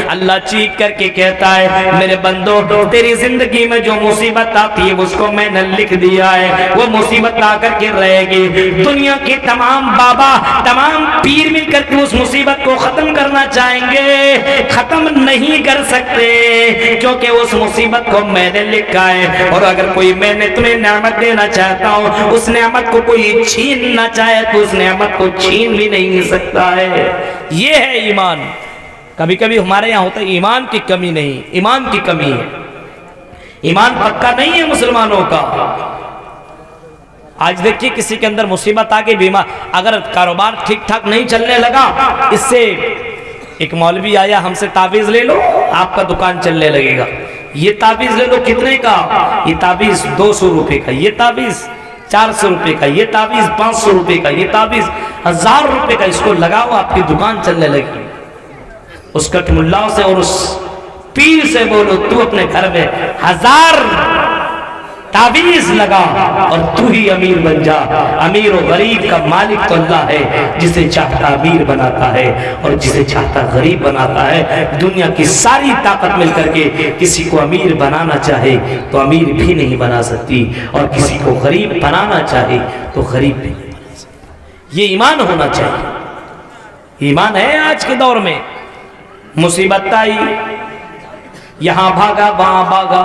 अल्लाह चीख करके कहता है मेरे बंदो तेरी जिंदगी में जो मुसीबत आती है उसको मैंने लिख दिया है, वो मुसीबत आकर के रहेगी। दुनिया के तमाम बाबा तमाम पीर मिलकर के उस मुसीबत को खत्म करना चाहेंगे, खत्म नहीं कर सकते क्योंकि उस मुसीबत को मैंने लिखा है। और अगर कोई मैंने तुम्हें नेमत देना चाहता हूँ, उस नेमत को कोई छीनना चाहे तो उस नेमत को छीन भी नहीं सकता है। ये है ईमान। कभी कभी हमारे यहाँ होता है ईमान की कमी नहीं, ईमान की कमी है, ईमान पक्का नहीं है मुसलमानों का। आज देखिए किसी के अंदर मुसीबत आ गई, बीमार, अगर कारोबार ठीक ठाक नहीं चलने लगा, इससे एक मौलवी आया हमसे ताबीज ले लो आपका दुकान चलने लगेगा। ये ताबीज ले लो कितने का? ये ताबीज 200 रुपए का, ये ताबीज 400 रुपए का, ये ताबीज 500 रुपए का, ये ताबीज 1000 रुपए का, इसको लगाओ आपकी दुकान चलने लगी। उस कठमुल्ला से और उस पीर से बोलो तू अपने घर में 1000 ताबीज लगा और तू ही अमीर बन जा। अमीर और गरीब का मालिक तो अल्लाह है, जिसे चाहता अमीर बनाता है और जिसे चाहता गरीब बनाता है। दुनिया की सारी ताकत मिलकर के किसी को अमीर बनाना चाहे तो अमीर भी नहीं बना सकती, और किसी को गरीब बनाना चाहे तो गरीब भी नहीं बना सकती। ये ईमान होना चाहिए। ईमान है आज के दौर में। मुसीबत आई, यहां भागा वहां भागा,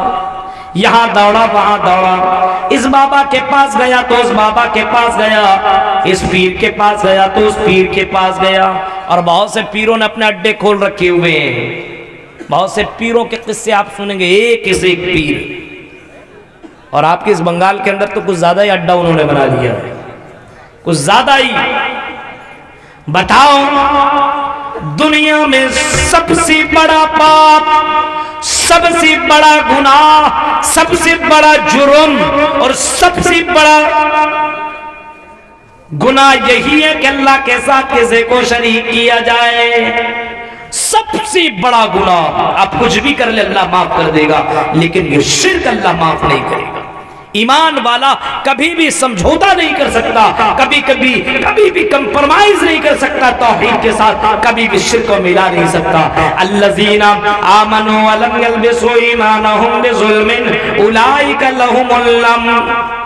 यहां दौड़ा वहां दौड़ा, इस बाबा के पास गया तो उस बाबा के पास गया, इस पीर के पास गया तो उस पीर के पास गया। और बहुत से पीरों ने अपने अड्डे खोल रखे हुए हैं। बहुत से पीरों के किस्से आप सुनेंगे, एक से एक पीर। और आपके इस बंगाल के अंदर तो कुछ ज्यादा ही अड्डा उन्होंने बना लिया, कुछ ज्यादा ही। बताओ दुनिया में सबसे बड़ा पाप, सबसे बड़ा गुनाह, सबसे बड़ा जुर्म और सबसे बड़ा गुनाह यही है कि अल्लाह के साथ किसी को शरीक किया जाए। सबसे बड़ा गुनाह। आप कुछ भी कर ले अल्लाह माफ कर देगा, लेकिन ये शिर्क अल्लाह माफ नहीं करेगा। ईमान वाला कभी भी समझौता नहीं कर सकता, कभी भी कंप्रोमाइज नहीं कर सकता तौहीद के साथ, कभी भी शिर्क को मिला नहीं सकता। अल्लज़ीना आमनू व लम यल्बिसू ईमानहुम बिज़ुल्मिन उलाइका लहुमुल अम्न।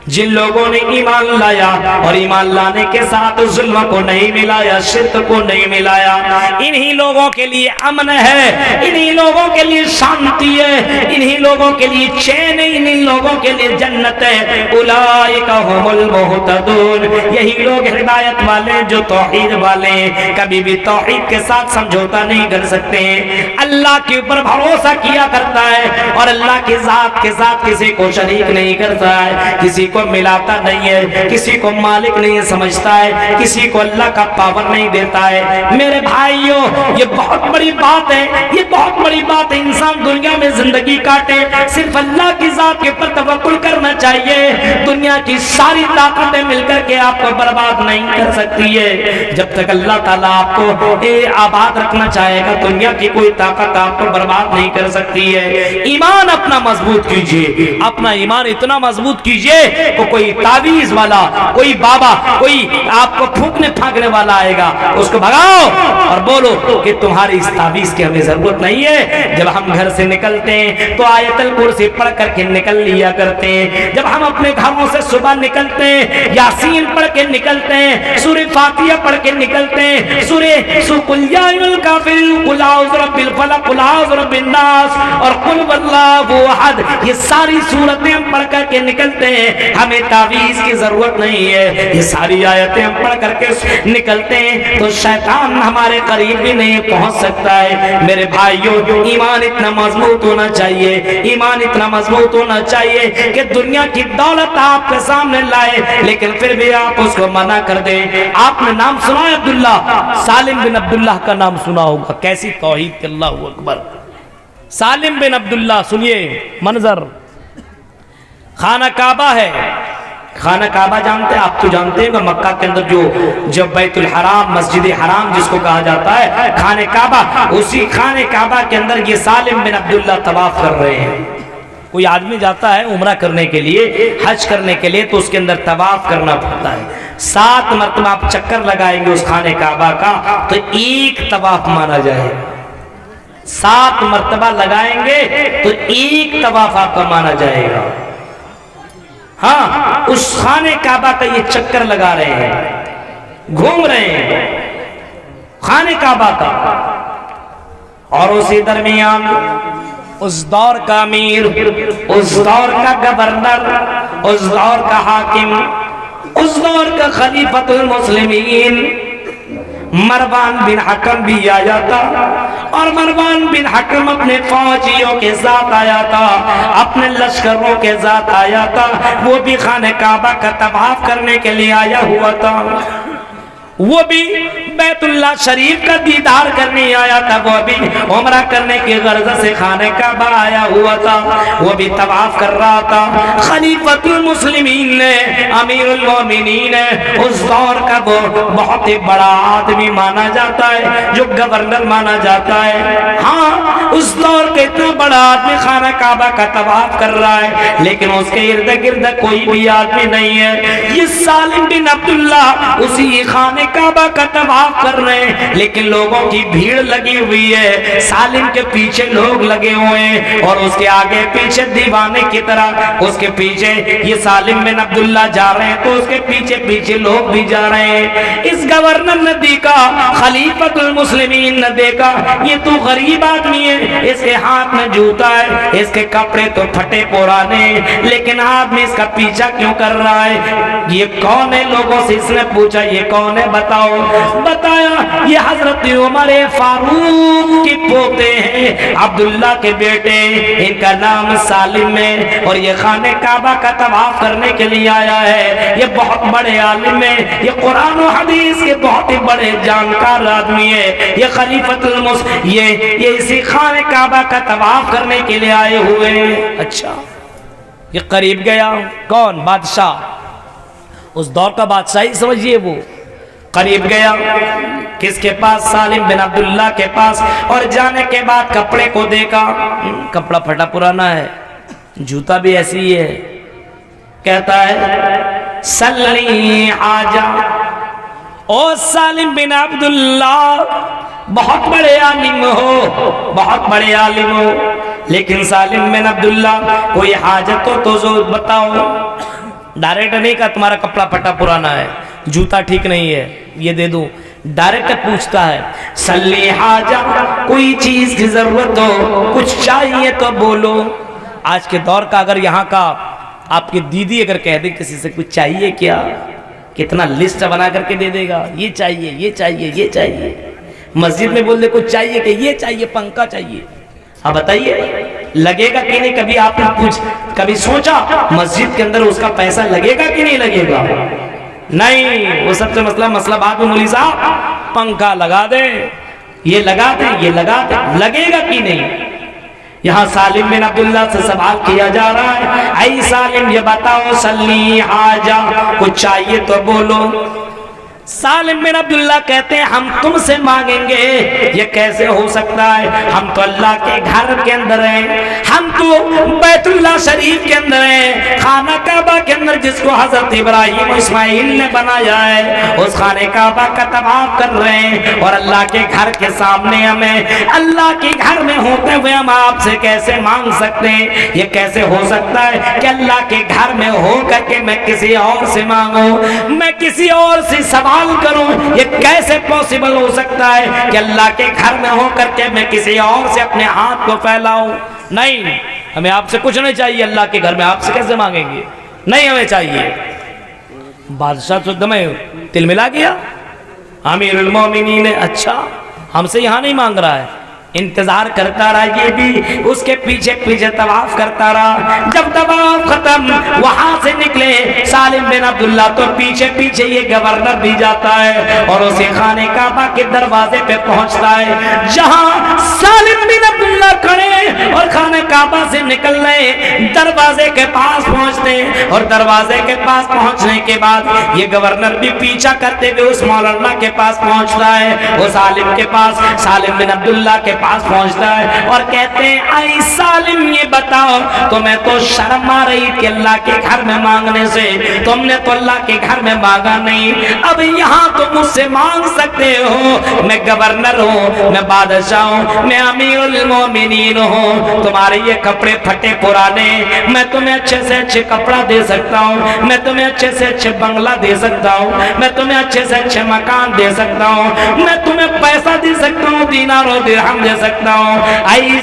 जिन लोगों ने ईमान लाया और ईमान लाने के साथ जुल्म को नहीं मिलाया, शिर्क को नहीं मिलाया, इन्हीं लोगों के लिए अमन है, इन्हीं लोगों के लिए शांति है, इन्हीं लोगों के लिए चैन है, इन्हीं लोगों के लिए जन्नत है। उलाइका हुमुल मुहतदून। यही लोग हिदायत वाले जो तौहीद वाले, कभी भी तौहीद के साथ समझौता नहीं कर सकते, अल्लाह के ऊपर भरोसा किया करता है और अल्लाह की जात के साथ किसी को शरीक नहीं करता है, किसी को मिलाता नहीं है, किसी को मालिक नहीं समझता है, किसी को अल्लाह का पावर नहीं देता है। मेरे भाइयों, ये बहुत बड़ी बात है, ये बहुत बड़ी बात है। इंसान दुनिया में जिंदगी काटे, सिर्फ अल्लाह की जात के ऊपर तवक्कुल करना चाहिए। दुनिया की सारी ताकतें मिलकर के आपको बर्बाद नहीं कर सकती है। जब तक अल्लाह ताला आपको आबाद रखना चाहेगा, दुनिया की कोई ताकत आपको बर्बाद नहीं कर सकती है। ईमान अपना मजबूत कीजिए, अपना ईमान इतना मजबूत कीजिए को कोई तावीज वाला, कोई बाबा, कोई आपको फूकने फांकने वाला आएगा, उसको भगाओ और बोलो कि तुम्हारी इस तावीज की हमें जरूरत नहीं है। जब हम घर से निकलते हैं तो आयतल कुर्सी पढ़ करके निकल लिया करते हैं। जब हम अपने घरों से सुबह निकलते हैं, यासीन पढ़ के निकलते हैं, सूरह फातिहा पढ़ के निकलते हैं, सूरह कुल या अय्युहल काफिरून, कुल अऊज़ु बिरब्बिल फलक, कुल अऊज़ु बिरब्बिन नास और कुल वल्लाहु अहद, ये सारी सूरतें हम पढ़ करके निकलते हैं। हमें तावीज की जरूरत नहीं है। ये सारी आयतें हम पढ़ करके निकलते हैं तो शैतान हमारे करीब भी नहीं पहुंच सकता है। मेरे भाइयों, ईमान इतना मजबूत होना चाहिए, ईमान इतना मजबूत होना चाहिए कि दुनिया की दौलत आपके सामने लाए लेकिन फिर भी आप उसको मना कर दें। आपने नाम सुना है अब्दुल्ला, सालिम बिन अब्दुल्लाह का नाम सुना होगा। कैसी तौहीद के, अल्लाहु अकबर। सालिम बिन अब्दुल्लाह, सुनिए मंजर, खाना काबा है। खाना काबा जानते हैं आप? तो जानते हैं मक्का के अंदर जो बैतुल हराम, मस्जिद हराम जिसको कहा जाता है, खाने काबा, उसी खाने काबा के अंदर ये सालिम बिन अब्दुल्लाह तवाफ कर रहे हैं। कोई आदमी जाता है उम्रा करने के लिए, हज करने के लिए, तो उसके अंदर तवाफ करना पड़ता है। 7 मरतबा आप चक्कर लगाएंगे उस खाने काबा का तो एक तवाफ माना जाए। 7 मर्तबा लगाएंगे तो एक तवाफ आपका माना जाएगा। हाँ, उस खाने काबा का ये चक्कर लगा रहे हैं, घूम रहे हैं खाने काबा का। और उसी दरमियान उस दौर का अमीर, उस दौर का गवर्नर, उस दौर का हाकिम, उस दौर का खलीफतुल मुस्लिमीन मरवान बिन हकम भी आया था। और मरवान बिन हकम अपने फौजियों के साथ आया था, अपने लश्करों के साथ आया था। वो भी खाने काबा का तवाफ करने के लिए आया हुआ था। वो भी बैतुल्लाह शरीफ का दीदार करने आया था। वो भी उम्रा करने की गर्ज से खाने काबा आया हुआ था। वो भी तवाफ कर रहा था। खलीफतुल मुस्लिमीन ने, अमीरुल मोमिनीन ने, उस दौर का वो बहुत ही बड़ा आदमी माना जाता है, जो गवर्नर माना जाता है। हाँ, उस दौर का इतना बड़ा आदमी खाना काबा का तवाफ कर रहा है, लेकिन उसके इर्द गिर्द कोई भी आदमी नहीं है। ये सालिम बिन अब्दुल्ला उसी खाने काबा का तवाफ कर रहे हैं, लेकिन लोगों की भीड़ लगी हुई है। सालिम के पीछे लोग लगे हुए हैं और उसके आगे पीछे दीवाने की तरह उसके पीछे ये सालिम बिन अब्दुल्ला जा रहे हैं, तो उसके पीछे पीछे लोग भी जा रहे हैं। इस गवर्नर ने देखा, खलीफतुल मुस्लिमीन ने देखा, ये तो गरीब आदमी है, इसके हाथ में जूता है, इसके कपड़े तो फटे पुराने, लेकिन आदमी इसका पीछा क्यों कर रहा है? ये कौन है? लोगों से इसने पूछा, ये कौन है बताओ। बताया, ये हजरत उमर फारूक के पोते हैं, अब्दुल्ला के बेटे, इनका नाम सालिम है और ये खाने काबा का तवाफ करने के लिए आया है। ये बहुत बड़े आलिम है, ये कुरान और हदीस के बहुत ही बड़े जानकार आदमी है। ये खलीफतुल ये इसी खाने काबा का तवाफ करने के लिए आए हुए हैं। अच्छा, ये करीब गया। कौन? बादशाह, उस दौर का बादशाह ही समझिए। वो करीब गया किसके पास? सालिम बिन अब्दुल्ला के पास। और जाने के बाद कपड़े को देखा, कपड़ा फटा पुराना है, जूता भी ऐसी ही है। कहता है, सल्ली आजा। ओ सालिम बिन अब्दुल्ला, बहुत बड़े आलिम हो, बहुत बड़े आलिम हो, लेकिन सालिम बिन अब्दुल्ला कोई हाजत हो तो जो बताओ। डायरेक्ट नहीं कहा तुम्हारा कपड़ा फटा पुराना है, जूता ठीक नहीं है, ये दे दूं। डायरेक्ट पूछता है, सल्ली हाजा, कोई चीज की जरूरत हो, कुछ चाहिए तो बोलो। आज के दौर का अगर यहाँ का आपकी दीदी अगर कह दे किसी से कुछ चाहिए क्या, कितना लिस्ट बना करके दे देगा। ये चाहिए, ये चाहिए, ये चाहिए। मस्जिद में बोल दे कुछ चाहिए कि ये चाहिए, पंखा चाहिए। अब बताइए, लगेगा कि नहीं? कभी आपने कभी सोचा मस्जिद के अंदर उसका पैसा लगेगा कि नहीं लगेगा? नहीं, वो सबसे मसला बाद में। मौलवी साहब पंखा लगा दे, ये लगा दे, ये लगा दे, लगेगा कि नहीं? यहाँ सालिम बिन अब्दुल्ला से सवाल किया जा रहा है, ऐ सालिम ये बताओ, सल्ली आजा, कुछ चाहिए तो बोलो। सालिम बिन अब्दुल्ला कहते हैं, हम तुमसे मांगेंगे, ये कैसे हो सकता है? हम तो अल्लाह के घर के अंदर हैं, हम तो बैतुल्लाह शरीफ के अंदर हैं, खाना काबा के अंदर जिसको हजरत इब्राहिम इस्माइल ने बनाया है, उस खाने काबा का तवाफ कर रहे हैं। और अल्लाह के घर के सामने हमें, अल्लाह के घर में होते हुए हम आपसे कैसे मांग सकते हैं? ये कैसे हो सकता है कि अल्लाह के घर में हो करके मैं किसी और से मांगू, मैं किसी और से सवाल करूं? ये कैसे पॉसिबल हो सकता है कि अल्लाह के घर में हो करके मैं किसी और से अपने हाथ को फैलाऊं? नहीं, हमें आपसे कुछ नहीं चाहिए। अल्लाह के घर में आपसे कैसे मांगेंगे? नहीं हमें चाहिए। बादशाह तो एकदम तिल मिला गया। अमीरुल मोमिनीन ने, अच्छा हमसे यहां नहीं मांग रहा है। इंतजार करता रहा, ये भी उसके पीछे पीछे तवाफ करता रहा। जब तवाफ खत्म, वहां से निकले सालिम बिन अब्दुल्ला, तो पीछे पीछे ये गवर्नर भी जाता है और उसे खाने काबा के दरवाजे पे पहुंचता है, जहां सालिम बिन अब्दुल्ला खड़े और खाने काबा से निकल रहे, दरवाजे के पास पहुंचते और दरवाजे के पास पहुंचने के बाद ये गवर्नर भी पीछा करते हुए उस मौलाना के पास पहुंचता है, उस आलिम के पास, सालिम बिन अब्दुल्ला के पास पहुंचता है और कहते हैं, आई सालिम ये बताओ, तुम्हें तो शर्म आ रही थी अल्लाह के घर में मांगने से, तुमने तो अल्लाह के घर में मांगा नहीं, अब यहाँ तो मुझसे मांग सकते हो, मैं गवर्नर हूँ, मैं बादशाह हूँ, मैं अमीरुल मोमिनीन हूँ, तुम्हारे ये कपड़े फटे पुराने, मैं तुम्हें अच्छे से अच्छे कपड़ा दे सकता हूँ, मैं तुम्हें अच्छे से अच्छे बंगला दे सकता हूँ, मैं तुम्हें अच्छे से अच्छे मकान दे सकता हूँ, मैं तुम्हें पैसा दे सकता हूँ, दीनार और दिरहम दे सकता हूँ। आई